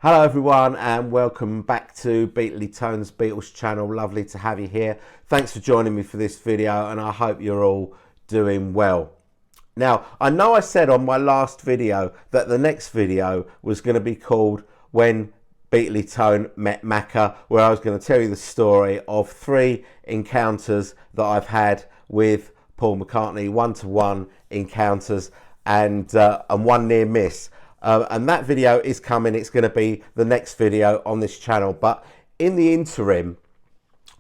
Hello everyone and welcome back to Beatly Tone's Beatles channel. Lovely to have you here. Thanks for joining me for this video and I hope you're all doing well. Now, I know I said on my last video that the next video was going to be called When Beatly Tone Met Macca, where I was going to tell you the story of 3 encounters that I've had with Paul McCartney, one-to-one encounters and one near miss. And that video is coming. It's going to be the next video on this channel. But in the interim,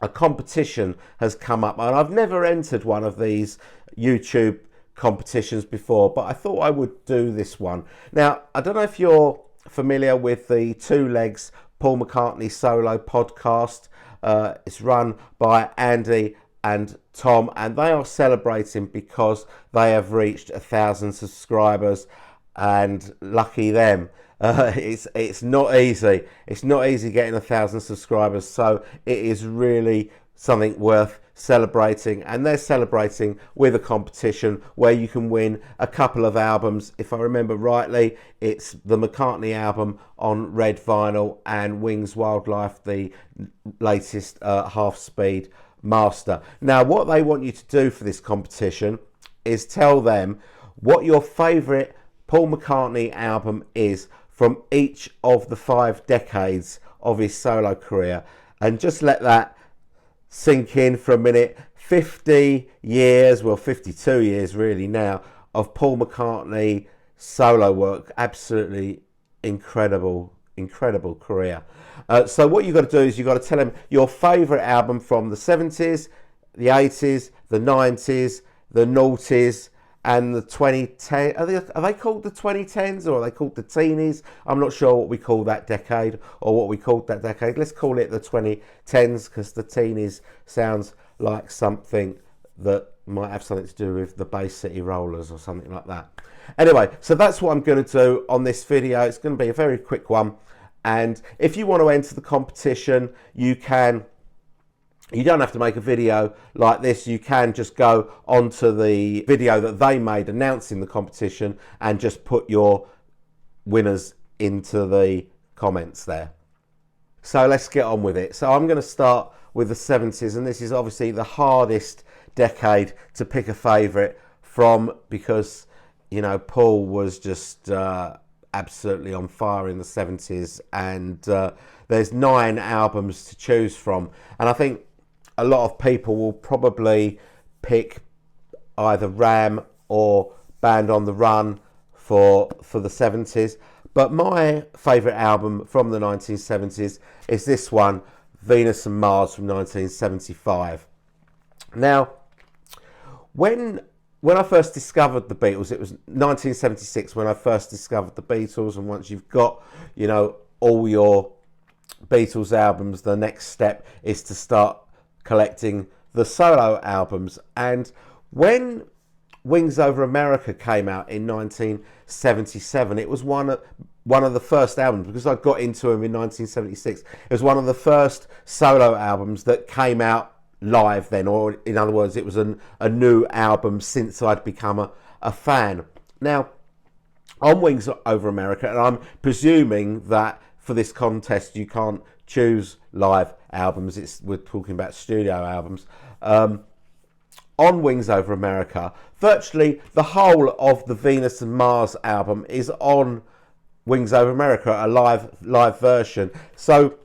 a competition has come up. And I've never entered one of these YouTube competitions before, but I thought I would do this one. Now, I don't know if you're familiar with the Two Legs Paul McCartney solo podcast. It's run by Andy and Tom, and they are celebrating because they have reached 1,000 subscribers. And lucky them. It's not easy. It's not easy getting 1,000 subscribers, so it is really something worth celebrating. And they're celebrating with a competition where you can win a couple of albums. If I remember rightly, it's the McCartney album on red vinyl and Wings Wildlife, the latest half-speed master. Now, what they want you to do for this competition is tell them what your favourite Paul McCartney album is from each of the 5 decades of his solo career, and just let that sink in for a minute. 50 years, well 52 years really now, of Paul McCartney solo work. Absolutely incredible career. So what you've got to do is you've got to tell him your favourite album from the 70s, the 80s, the 90s, the noughties, and the 2010, are they called the 2010s or are they called the teenies? I'm not sure what we call that decade or what we called that decade. Let's call it the 2010s because the teenies sounds like something that might have something to do with the Bay City Rollers or something like that. Anyway, so that's what I'm going to do on this video. It's going to be a very quick one. And if you want to enter the competition, you can. You don't have to make a video like this. You can just go onto the video that they made announcing the competition and just put your winners into the comments there. So let's get on with it. So I'm going to start with the 70s, and this is obviously the hardest decade to pick a favourite from because, you know, Paul was just absolutely on fire in the 70s, and there's 9 albums to choose from. And I think a lot of people will probably pick either Ram or Band on the Run for the 70s. But my favourite album from the 1970s is this one, Venus and Mars from 1975. Now, when I first discovered the Beatles, it was 1976 when I first discovered the Beatles. And once you've got, you know, all your Beatles albums, the next step is to start collecting the solo albums. And when Wings Over America came out in 1977, it was one of the first albums, because I got into them in 1976. It was one of the first solo albums that came out live then, or in other words, it was a new album since I'd become a fan. Now, on Wings Over America, and I'm presuming that for this contest you can't choose live albums, we're talking about studio albums. On Wings Over America, virtually the whole of the Venus and Mars album is on Wings Over America, a live version. So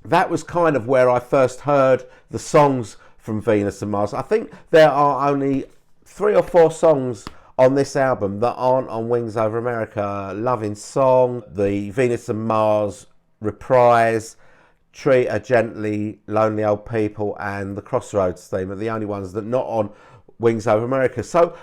that was kind of where I first heard the songs from Venus and Mars. I think there are only 3 or 4 songs on this album that aren't on Wings Over America. Loving Song, the Venus and Mars reprise, Treat a Gently Lonely Old People, and the Crossroads theme are the only ones that are not on Wings Over America. So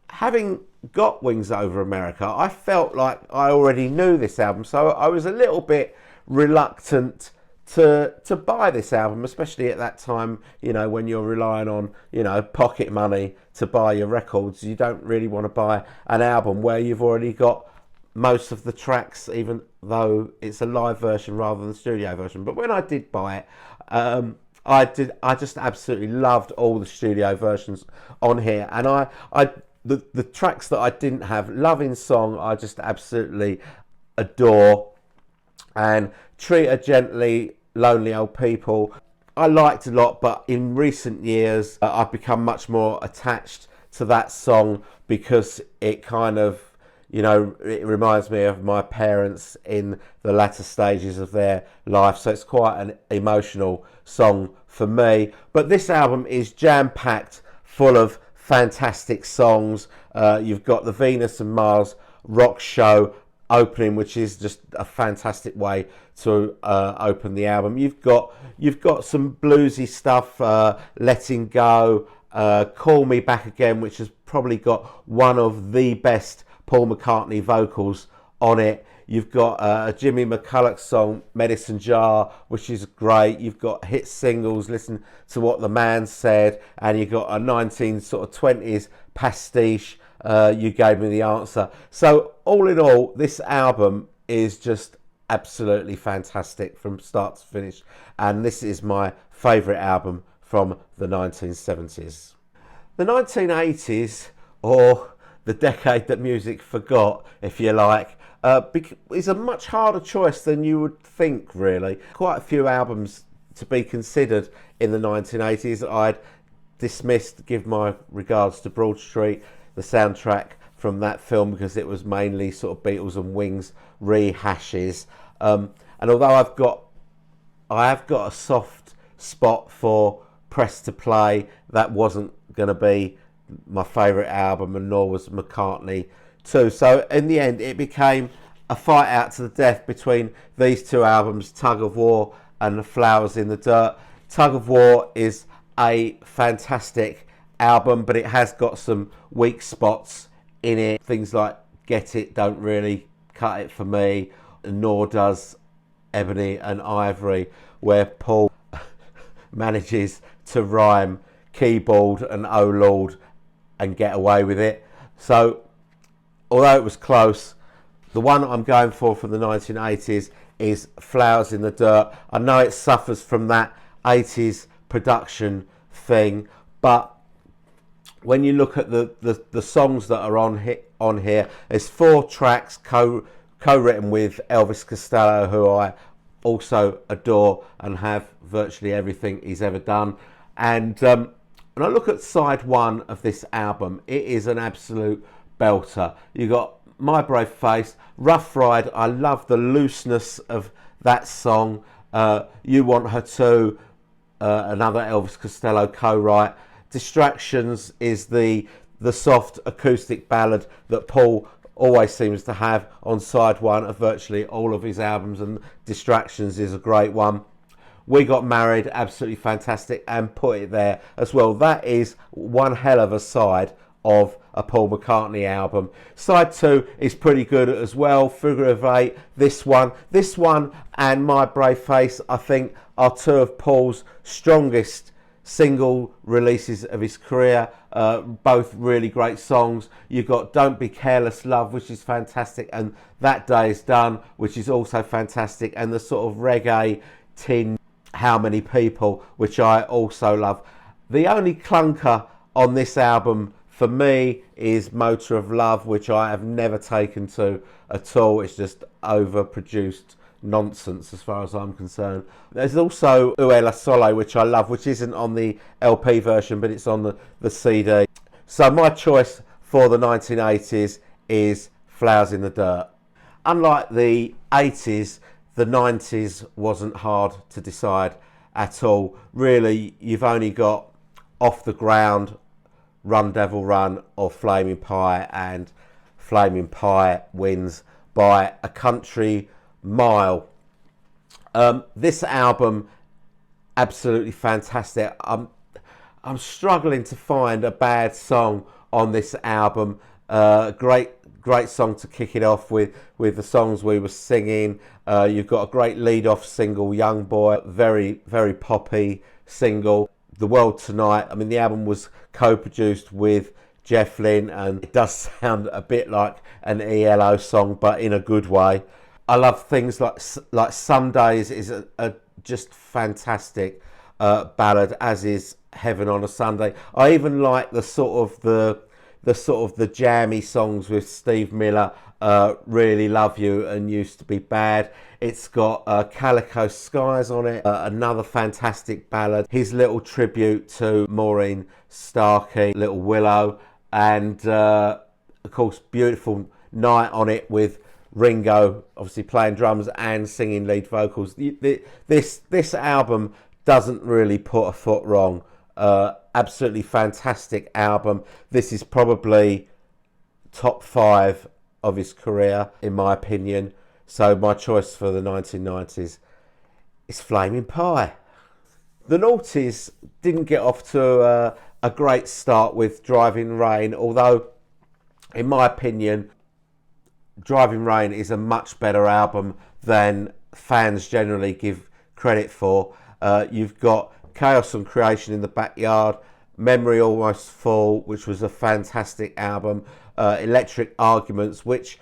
having got Wings Over America, I felt like I already knew this album, so I was a little bit reluctant to buy this album, especially at that time, you know, when you're relying on, you know, pocket money to buy your records. You don't really want to buy an album where you've already got most of the tracks, even though it's a live version rather than the studio version. But when I did buy it, I just absolutely loved all the studio versions on here. And the tracks that I didn't have, Loving Song, I just absolutely adore. and Treat Her Gently, Lonely Old People, I liked a lot, but in recent years I've become much more attached to that song because it kind of, it reminds me of my parents in the latter stages of their life, so it's quite an emotional song for me. But this album is jam-packed full of fantastic songs. You've got the Venus and Mars rock show opening, which is just a fantastic way to open the album. You've got some bluesy stuff, Letting Go, Call Me Back Again, which has probably got one of the best Paul McCartney vocals on it. You've got a Jimmy McCulloch song, Medicine Jar, which is great. You've got hit singles, Listen to What the Man Said, and you've got a 1920s pastiche, You Gave Me the Answer. So all in all, this album is just absolutely fantastic from start to finish, and this is my favourite album from the 1970s. The 1980s, or the decade that music forgot, if you like, is a much harder choice than you would think, really. Quite a few albums to be considered in the 1980s I'd dismissed, give my regards to Broad Street, the soundtrack from that film, because it was mainly sort of Beatles and Wings rehashes. And although I have got a soft spot for Press to Play, that wasn't going to be my favourite album, and nor was McCartney too. So in the end, it became a fight out to the death between these two albums, Tug of War and Flowers in the Dirt. Tug of War is a fantastic album, but it has got some weak spots in it. Things like Get It don't really cut it for me, nor does Ebony and Ivory, where Paul manages to rhyme keyboard and oh Lord and get away with it. So although it was close, the one I'm going for from the 1980s is Flowers in the Dirt. I know it suffers from that 80s production thing, but when you look at the songs that are on here, there's 4 tracks co-written with Elvis Costello, who I also adore and have virtually everything he's ever done. And when I look at side 1 of this album, it is an absolute belter. You got My Brave Face, Rough Ride. I love the looseness of that song. You Want Her To, another Elvis Costello co-write. Distractions is the soft acoustic ballad that Paul always seems to have on side 1 of virtually all of his albums, and Distractions is a great one. We Got Married, absolutely fantastic, and Put It There as well. That is one hell of a side of a Paul McCartney album. Side 2 is pretty good as well. Figure of 8, this one and My Brave Face, I think, are 2 of Paul's strongest single releases of his career. Both really great songs. You've got Don't Be Careless Love, which is fantastic, and That Day Is Done, which is also fantastic, and the sort of reggae tin How Many People, which I also love. The only clunker on this album for me is Motor of Love, which I have never taken to at all. It's just overproduced nonsense as far as I'm concerned. There's also Où est la Soleil, which I love, which isn't on the LP version, but it's on the CD. So my choice for the 1980s is Flowers in the Dirt. Unlike the 80s, the 90s wasn't hard to decide at all. Really, you've only got Off the Ground, Run Devil Run, or Flaming Pie, and Flaming Pie wins by a country mile. This album, absolutely fantastic. I'm struggling to find a bad song on this album. Great song to kick it off with the songs we were singing. You've got a great lead-off single, Young Boy, very, very poppy single. The World Tonight. I mean, the album was co-produced with Jeff Lynne, and it does sound a bit like an ELO song, but in a good way. I love things like Some Days is a just fantastic ballad, as is Heaven on a Sunday. I even like the sort of the jammy songs with Steve Miller Really Love You and Used to Be Bad. It's got Calico Skies on it, another fantastic ballad. His little tribute to Maureen Starkey, Little Willow, and of course Beautiful Night on it with Ringo obviously playing drums and singing lead vocals. This album doesn't really put a foot wrong. Absolutely fantastic album. This is probably top 5 of his career, in my opinion. So my choice for the 1990s is Flaming Pie. The noughties didn't get off to a great start with Driving Rain, although, in my opinion, Driving Rain is a much better album than fans generally give credit for. You've got Chaos and Creation in the Backyard, Memory Almost Full, which was a fantastic album, Electric Arguments, which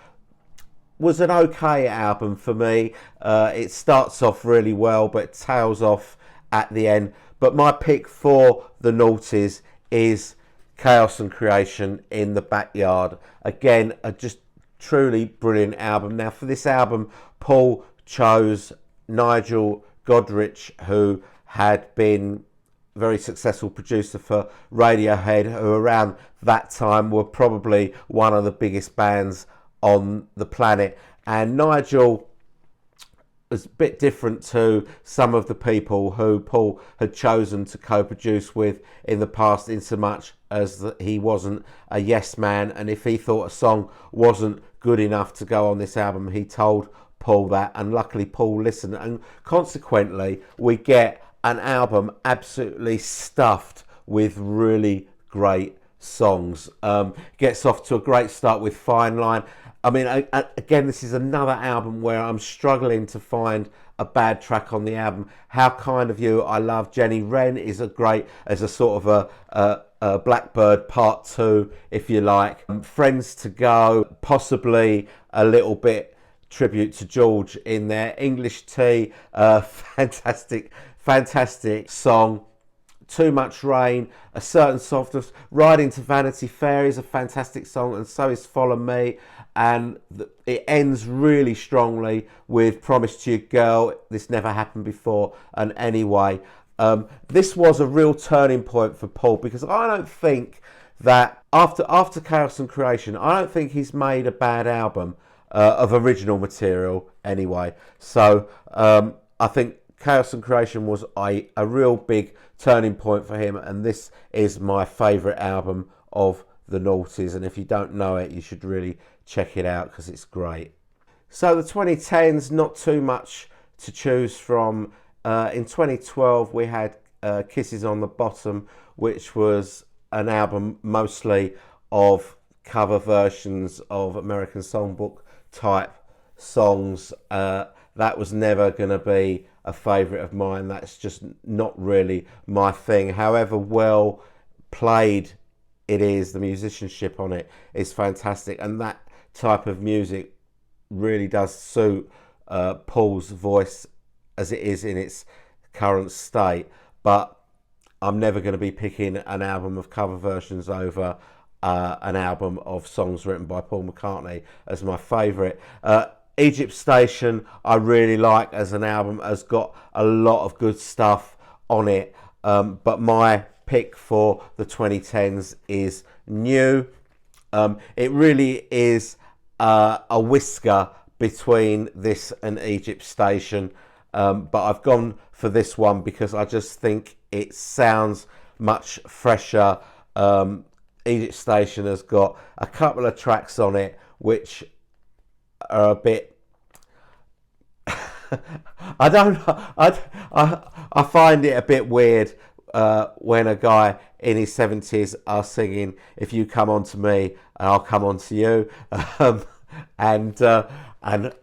was an okay album for me. It starts off really well, but it tails off at the end. But my pick for the noughties is Chaos and Creation in the Backyard. Again, a just truly brilliant album. Now, for this album, Paul chose Nigel Godrich, who had been a very successful producer for Radiohead, who around that time were probably one of the biggest bands on the planet. And Nigel was a bit different to some of the people who Paul had chosen to co-produce with in the past, in so much as that he wasn't a yes man, and if he thought a song wasn't good enough to go on this album, he told Paul that, and luckily Paul listened, and consequently we get an album absolutely stuffed with really great songs. Gets off to a great start with Fine Line. I mean, again, this is another album where I'm struggling to find a bad track on the album. How Kind of You, I love. Jenny Wren is a great, as a sort of a Blackbird Part 2, if you like. Friends to Go, possibly a little bit tribute to George in there. English Tea, fantastic song. Too Much Rain, A Certain Softness. Ride Into Vanity Fair is a fantastic song, and so is Follow Me. And it ends really strongly with Promise to You Girl, This Never Happened Before, and Anyway. This was a real turning point for Paul, because I don't think that after Chaos and Creation, I don't think he's made a bad album of original material anyway. So I think Chaos and Creation was a real big turning point for him, and this is my favourite album of the noughties, and if you don't know it, you should really check it out because it's great. So the 2010s, not too much to choose from. In 2012 we had Kisses on the Bottom, which was an album mostly of cover versions of American Songbook type songs. That was never going to be a favourite of mine. That's just not really my thing. However well played it is, the musicianship on it is fantastic, and that type of music really does suit Paul's voice as it is in its current state. But I'm never going to be picking an album of cover versions over an album of songs written by Paul McCartney as my favourite. Egypt Station I really like as an album, has got a lot of good stuff on it, but my pick for the 2010s is New. It really is a whisker between this and Egypt Station, but I've gone for this one because I just think it sounds much fresher. Egypt Station has got a couple of tracks on it which are a bit I find it a bit weird when a guy in his 70s are singing "If You Come On To Me and I'll Come On To You," and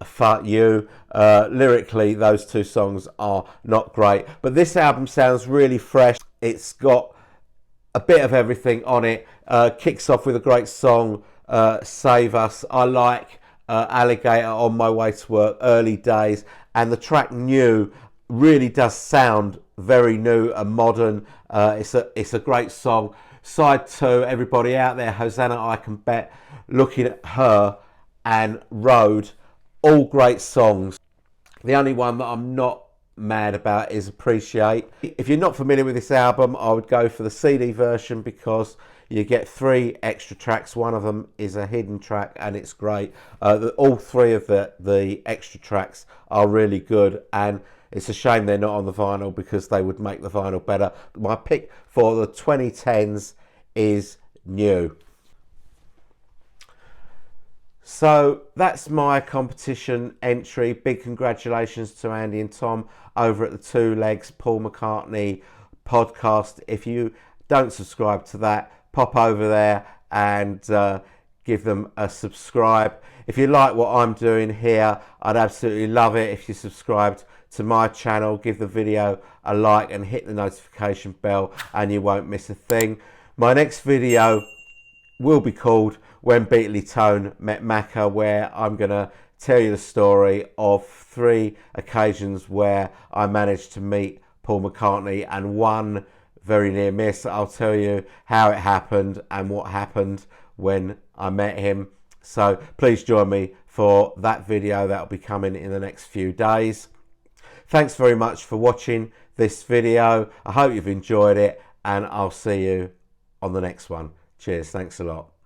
"Fuck You." Lyrically, those two songs are not great, but this album sounds really fresh. It's got a bit of everything on it. Kicks off with a great song, "Save Us." I like Alligator, On My Way to Work, Early Days, and the track New really does sound very new and modern. It's a great song. Side 2, everybody out there, Hosanna I Can Bet, looking at her and Road, all great songs. The only one that I'm not mad about is Appreciate. If you're not familiar with this album, I would go for the CD version because you get 3 extra tracks. One of them is a hidden track and it's great. All 3 of the extra tracks are really good, and it's a shame they're not on the vinyl because they would make the vinyl better. My pick for the 2010s is New. So that's my competition entry. Big congratulations to Andy and Tom over at the Two Legs Paul McCartney podcast. If you don't subscribe to that, pop over there and give them a subscribe. If you like what I'm doing here, I'd absolutely love it if you subscribed to my channel. Give the video a like and hit the notification bell and you won't miss a thing. My next video will be called When Beatley Tone Met Macca, where I'm going to tell you the story of 3 occasions where I managed to meet Paul McCartney and one very near miss. I'll tell you how it happened and what happened when I met him. So please join me for that video that will be coming in the next few days. Thanks very much for watching this video. I hope you've enjoyed it and I'll see you on the next one. Cheers. Thanks a lot.